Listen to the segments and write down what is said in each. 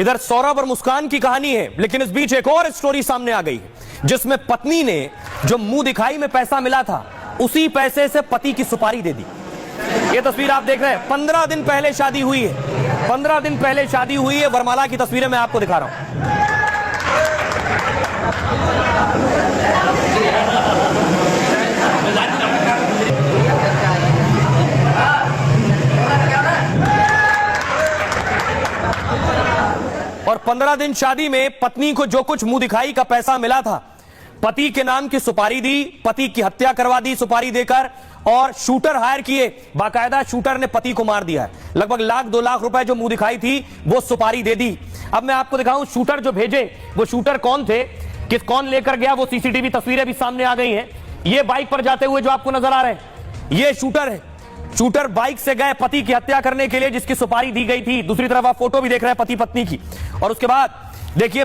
इधर सौरभ और मुस्कान की कहानी है, लेकिन इस बीच एक और स्टोरी सामने आ गई जिसमें पत्नी ने जो मुंह दिखाई में पैसा मिला था उसी पैसे से पति की सुपारी दे दी। ये तस्वीर आप देख रहे हैं, 15 दिन पहले शादी हुई है, 15 दिन पहले शादी हुई है। वरमाला की तस्वीरें मैं आपको दिखा रहा हूं। और 15 दिन शादी में पत्नी को जो कुछ मुंह दिखाई का पैसा मिला था, पति के नाम की सुपारी दी, पति की हत्या करवा दी सुपारी देकर, और शूटर हायर किए, बाकायदा शूटर ने पति को मार दिया है। लगभग लाख 2 लाख रुपए जो मुंह दिखाई थी वो सुपारी दे दी। अब मैं आपको दिखाऊं शूटर जो भेजे वो शूटर कौन थे, कौन लेकर गया, वो सीसीटीवी तस्वीरें भी सामने आ गई हैं। ये बाइक पर जाते हुए जो आपको नजर आ रहे हैं ये शूटर है। शूटर बाइक से गए पति की हत्या करने के लिए जिसकी सुपारी दी गई थी। दूसरी तरफ आप फोटो भी देख रहे हैं पति पत्नी की। और उसके बाद देखिए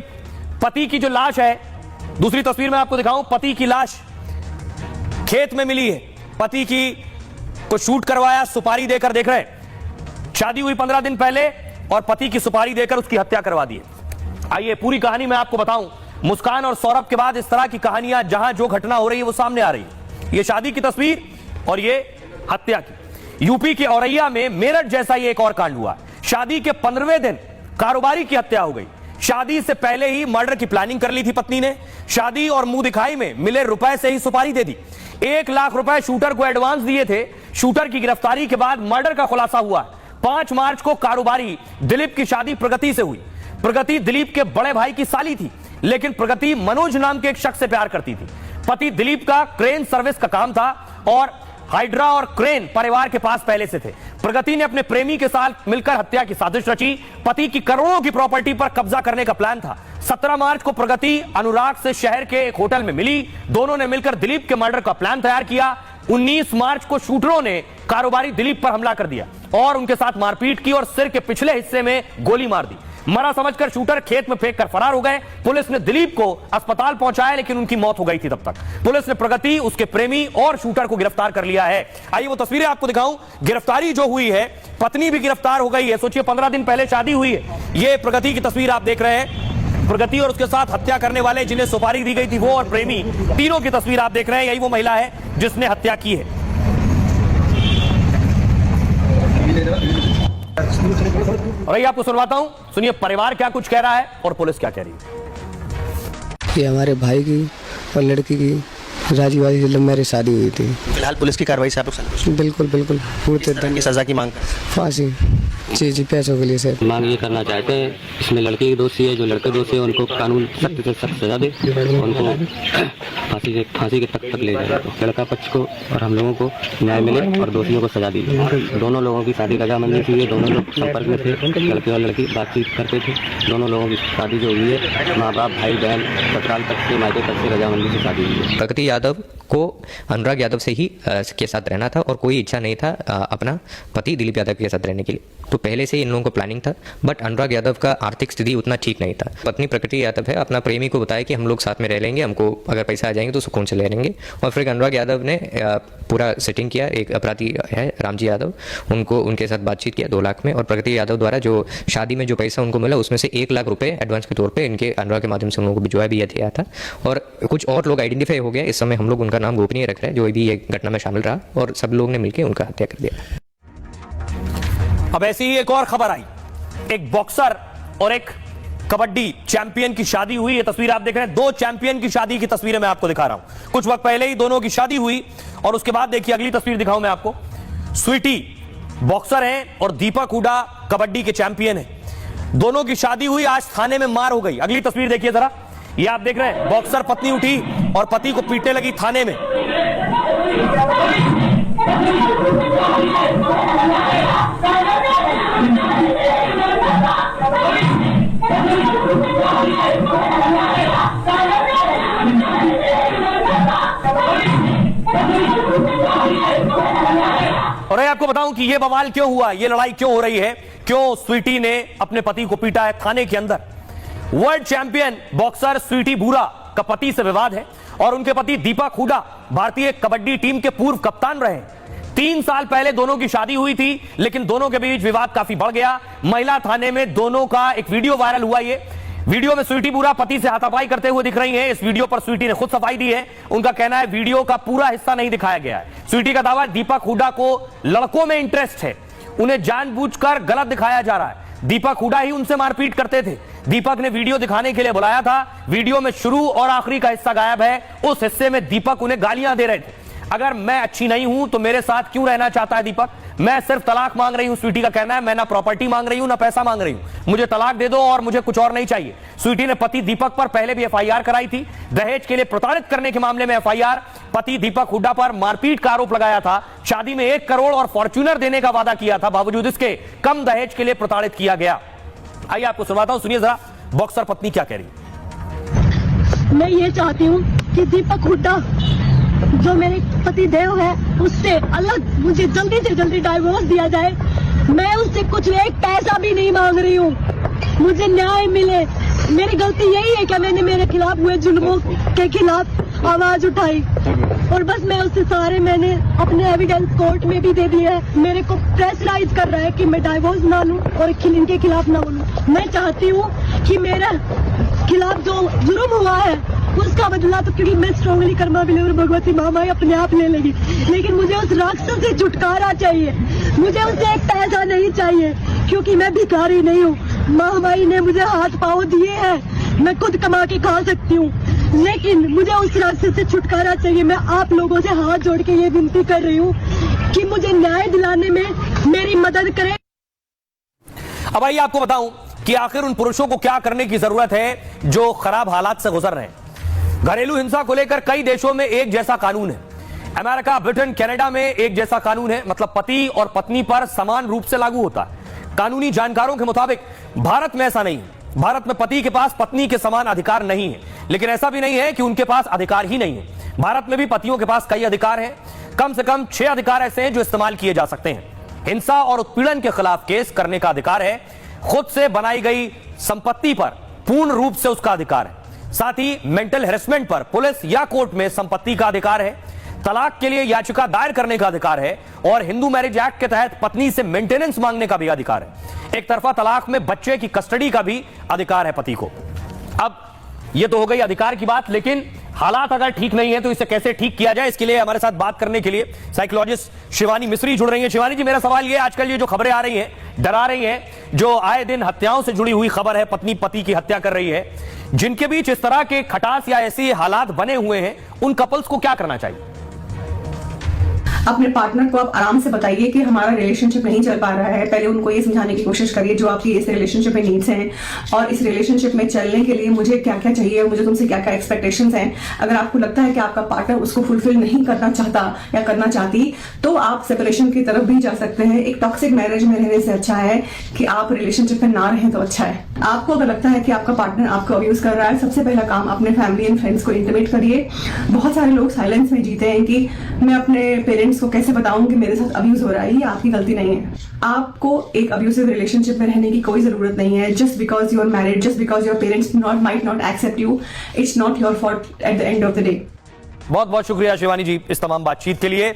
पति की जो लाश है, दूसरी तस्वीर में आपको दिखाऊं, पति की लाश खेत में मिली है। पति की को शूट करवाया सुपारी देकर, देख रहे हैं शादी हुई 15 दिन पहले और पति की सुपारी देकर उसकी हत्या करवा दी। आइए पूरी कहानी मैं आपको बताऊं। मुस्कान और सौरभ के बाद इस तरह की कहानियां जहां जो घटना हो रही है वो सामने आ रही है। ये शादी की तस्वीर और ये हत्या की। यूपी के औरैया में मेरठ जैसा ये एक और कांड हुआ। शादी के 15वें दिन कारोबारी की हत्या हो गई। शादी से पहले ही मर्डर की प्लानिंग कर ली थी पत्नी ने। शादी और मुंह दिखाई में मिले रुपए से ही सुपारी दे दी। 1 लाख रुपए शूटर को एडवांस दिए थे। शूटर की गिरफ्तारी के बाद मर्डर का खुलासा हुआ। 5 मार्च को कारोबारी दिलीप की शादी प्रगति से हुई। प्रगति दिलीप के बड़े भाई की साली थी, लेकिन प्रगति मनोज नाम के एक शख्स से प्यार करती थी। पति दिलीप का क्रेन सर्विस का काम था और हाइड्रा और क्रेन परिवार के पास पहले से थे। प्रगति ने अपने प्रेमी के साथ मिलकर हत्या की साजिश रची। पति की करोड़ों की प्रॉपर्टी पर कब्जा करने का प्लान था। 17 मार्च को प्रगति अनुराग से शहर के एक होटल में मिली। दोनों ने मिलकर दिलीप के मर्डर का प्लान तैयार किया। 19 मार्च को शूटरों ने कारोबारी दिलीप पर हमला कर दिया और उनके साथ मारपीट की और सिर के पिछले हिस्से में गोली मार दी। मरा समझकर शूटर खेत में फेंक कर फरार हो गए। पुलिस ने दिलीप को अस्पताल पहुंचाया, लेकिन उनकी मौत हो गई थी तब तक। पुलिस ने प्रगति, उसके प्रेमी और शूटर को गिरफ्तार कर लिया है। आइए वो तस्वीरें आपको दिखाऊं। गिरफ्तारी जो हुई है, पत्नी भी गिरफ्तार हो गई है। सोचिए 15 दिन पहले शादी हुई है। ये प्रगति की तस्वीर आप देख रहे हैं। प्रगति और उसके साथ हत्या करने वाले जिन्हें सुपारी दी गई थी वो और प्रेमी, तीनों की तस्वीर आप देख रहे हैं। यही वो महिला है जिसने हत्या की है। और ये आपको सुनवाता हूं, सुनिए परिवार क्या कुछ कह रहा है और पुलिस क्या कह रही है। ये हमारे भाई की और लड़की की राजीवादी से लव मैरिज शादी हुई थी। फिलहाल पुलिस की कार्रवाई से आप लोग संतुष्ट? बिल्कुल बिल्कुल पूरे दंड की सजा की मांग कर फांसी। जी पैसों के लिए सर मांग ये करना चाहते हैं, इसमें लड़के की दोषी है, जो लड़के दोषी है उनको कानून सख्त से सख्त सजा दे, उनको फांसी के तक ले जाए। तो लड़का पक्ष को और हम लोगों को न्याय मिले और दोषियों को सजा दी। दोनों लोगों की शादी रजामंदी की है। दोनों लोग संपर्क में थे, लड़के और लड़की बातचीत करते थे। दोनों लोगों की शादी जो हुई है, माँ बाप भाई बहन ससुराल तक से मायके तक से रजामंदी से शादी हुई है। प्रगति यादव को अनुराग यादव से ही के साथ रहना था और कोई इच्छा नहीं था अपना पति दिलीप यादव के साथ रहने के लिए। तो पहले से इन लोगों को प्लानिंग था, बट अनुराग यादव का आर्थिक स्थिति उतना ठीक नहीं था। पत्नी प्रकृति यादव है, अपना प्रेमी को बताया कि हम लोग साथ में रह लेंगे, हमको अगर पैसा आ जाएंगे तो सुकून से ले लेंगे। और फिर अनुराग यादव ने पूरा सेटिंग किया। एक अपराधी है रामजी यादव, उनको उनके साथ बातचीत किया 2 लाख में, और प्रकृति यादव द्वारा जो शादी में जो पैसा उनको मिला उसमें से 1 लाख रुपए एडवांस के तौर पर इनके अनुराग के माध्यम से उन लोगों को भिजवाया भी दिया था। और कुछ और लोग आइडेंटिफाई हो गया। इस समय हम लोग उनका नाम गोपनीय रख रहे हैं, जो भी एक घटना में शामिल रहा, और सब लोग ने मिलकर उनका हत्या कर दिया। अब ऐसी ही एक और खबर आई। एक बॉक्सर और एक कबड्डी चैंपियन की शादी हुई। ये तस्वीर आप देख रहे हैं, 2 चैंपियन की शादी की तस्वीरें मैं आपको दिखा रहा हूं। कुछ वक्त पहले ही दोनों की शादी हुई और उसके बाद देखिए अगली तस्वीर दिखाऊं मैं आपको। स्वीटी बॉक्सर हैं और दीपक हुडा कबड्डी के चैंपियन हैं। दोनों की शादी हुई, आज थाने में मार हो गई। अगली तस्वीर देखिए जरा, ये आप देख रहे हैं, बॉक्सर पत्नी उठी और पति को पीटने लगी थाने में। और मैं आपको बताऊं कि यह बवाल क्यों हुआ, यह लड़ाई क्यों हो रही है, क्यों स्वीटी ने अपने पति को पीटा है थाने के अंदर। वर्ल्ड चैंपियन बॉक्सर स्वीटी बुरा का पति से विवाद है और उनके पति दीपक हुडा भारतीय कबड्डी टीम के पूर्व कप्तान रहे। 3 साल पहले दोनों की शादी हुई थी, लेकिन दोनों के बीच विवाद काफी बढ़ गया। महिला थाने में दोनों का एक वीडियो वायरल हुआ। ये वीडियो में स्वीटी बुरा पति से हाथापाई करते हुए दिख रही हैं। इस वीडियो पर स्वीटी ने खुद सफाई दी है। उनका कहना है वीडियो का पूरा हिस्सा नहीं दिखाया गया है। स्वीटी का दावा है दीपक हुड्डा को लड़कों में इंटरेस्ट है, उन्हें जानबूझकर गलत दिखाया जा रहा है। दीपक हुड्डा ही उनसे मारपीट करते थे। दीपक ने वीडियो दिखाने के लिए बुलाया था। वीडियो में शुरू और आखिरी का हिस्सा गायब है। उस हिस्से में दीपक उन्हें गालियां दे रहे थे। अगर मैं अच्छी नहीं हूं तो मेरे साथ क्यों रहना चाहता है दीपक? मैं सिर्फ तलाक मांग रही हूं, स्वीटी का कहना है। मैं ना प्रॉपर्टी मांग रही हूं ना पैसा मांग रही हूं, मुझे तलाक दे दो और मुझे कुछ और नहीं चाहिए। स्वीटी ने पति दीपक पर पहले भी एफआईआर कराई थी। दहेज के लिए प्रताड़ित करने के मामले में एफआईआर, पति दीपक हुड्डा पर मारपीट का आरोप लगाया था। शादी में 1 करोड़ और फॉर्च्यूनर देने का वादा किया था, बावजूद इसके कम दहेज के लिए प्रताड़ित किया गया। आइए आपको सुनवाता हूं, सुनिए जरा बॉक्सर पत्नी क्या कह रही है। मैं ये चाहती हूँ कि दीपक हुड्डा जो मेरे पति देव है उससे अलग मुझे जल्दी से जल्दी डाइवोर्स दिया जाए। मैं उससे कुछ 1 पैसा भी नहीं मांग रही हूँ, मुझे न्याय मिले। मेरी गलती यही है कि मैंने मेरे खिलाफ हुए जुल्मों के खिलाफ आवाज उठाई और बस मैं उससे मैंने अपने एविडेंस कोर्ट में भी दे दिए है। मेरे को प्रेशराइज कर रहा है कि मैं डाइवोर्स ना लूं और इनके खिलाफ ना बोलूं। मैं चाहती हूँ कि मेरे खिलाफ जो जुर्म हुआ है उसका बदला तो क्योंकि मैं स्ट्रांगली कर्मा बिले और भगवती मामा अपने आप ले लेगी, लेकिन मुझे उस राक्षस से छुटकारा चाहिए। मुझे उससे 1 पैसा नहीं चाहिए क्योंकि मैं भिखारी नहीं हूँ। महामाई ने मुझे हाथ पाँव दिए हैं, मैं खुद कमा के खा सकती हूँ, लेकिन मुझे उस राक्षस से छुटकारा चाहिए। मैं आप लोगों से हाथ जोड़ के ये विनती कर रही हूँ कि मुझे न्याय दिलाने में मेरी मदद करें। अब आइए आपको बताऊं कि आखिर उन पुरुषों को क्या करने की जरूरत है जो खराब हालात से गुजर रहे हैं। घरेलू हिंसा को लेकर कई देशों में एक जैसा कानून है। अमेरिका, ब्रिटेन, कनाडा में एक जैसा कानून है, मतलब पति और पत्नी पर समान रूप से लागू होता है। कानूनी जानकारों के मुताबिक भारत में ऐसा नहीं है। भारत में पति के पास पत्नी के समान अधिकार नहीं है, लेकिन ऐसा भी नहीं है कि उनके पास अधिकार ही नहीं है। भारत में भी पतियों के पास कई अधिकार हैं। कम से कम 6 अधिकार ऐसे हैं जो इस्तेमाल किए जा सकते हैं। हिंसा और उत्पीड़न के खिलाफ केस करने का अधिकार है। खुद से बनाई गई संपत्ति पर पूर्ण रूप से उसका अधिकार है। साथ ही मेंटल हैरेसमेंट पर पुलिस या कोर्ट में संपत्ति का अधिकार है। तलाक के लिए याचिका दायर करने का अधिकार है और हिंदू मैरिज एक्ट के तहत पत्नी से मेंटेनेंस मांगने का भी अधिकार है। एक तरफा तलाक में बच्चे की कस्टडी का भी अधिकार है पति को। अब यह तो हो गई अधिकार की बात, लेकिन हालात अगर ठीक नहीं है तो इसे कैसे ठीक किया जाए, इसके लिए हमारे साथ बात करने के लिए साइकोलॉजिस्ट शिवानी मिश्री जुड़ रही हैं। शिवानी जी, मेरा सवाल ये, आजकल ये जो खबरें आ रही हैं, डरा रही हैं, जो आए दिन हत्याओं से जुड़ी हुई खबर है, पत्नी पति की हत्या कर रही है, जिनके बीच इस तरह के खटास या ऐसे हालात बने हुए हैं, उन कपल्स को क्या करना चाहिए? अपने पार्टनर को आप आराम से बताइए कि हमारा रिलेशनशिप नहीं चल पा रहा है। पहले उनको ये समझाने की कोशिश करिए जो आपकी इस रिलेशनशिप में नीड्स हैं और इस रिलेशनशिप में चलने के लिए मुझे क्या क्या चाहिए, मुझे तुमसे क्या क्या एक्सपेक्टेशंस हैं। अगर आपको लगता है कि आपका पार्टनर उसको फुलफिल नहीं करना चाहता या करना चाहती तो आप सेपरेशन की तरफ भी जा सकते हैं। एक टॉक्सिक मैरिज में रहने से अच्छा है कि आप रिलेशनशिप में ना रहें तो अच्छा है। आपको अगर लगता है कि आपका पार्टनर आपको अब्यूज कर रहा है, सबसे पहला काम अपने फैमिली एंड फ्रेंड्स को इंटीमेट करिए। बहुत सारे लोग साइलेंस में जीते हैं कि मैं अपने पेरेंट्स को कैसे बताऊं कि मेरे साथ अब्यूज हो रहा है। ये आपकी गलती नहीं है। आपको एक अब्यूसिव रिलेशनशिप में रहने की कोई जरूरत नहीं है। Just because you are married, just because your parents might not accept you, it's not your fault at the end of the day. बहुत बहुत शुक्रिया शिवानी जी इस तमाम बातचीत के लिए।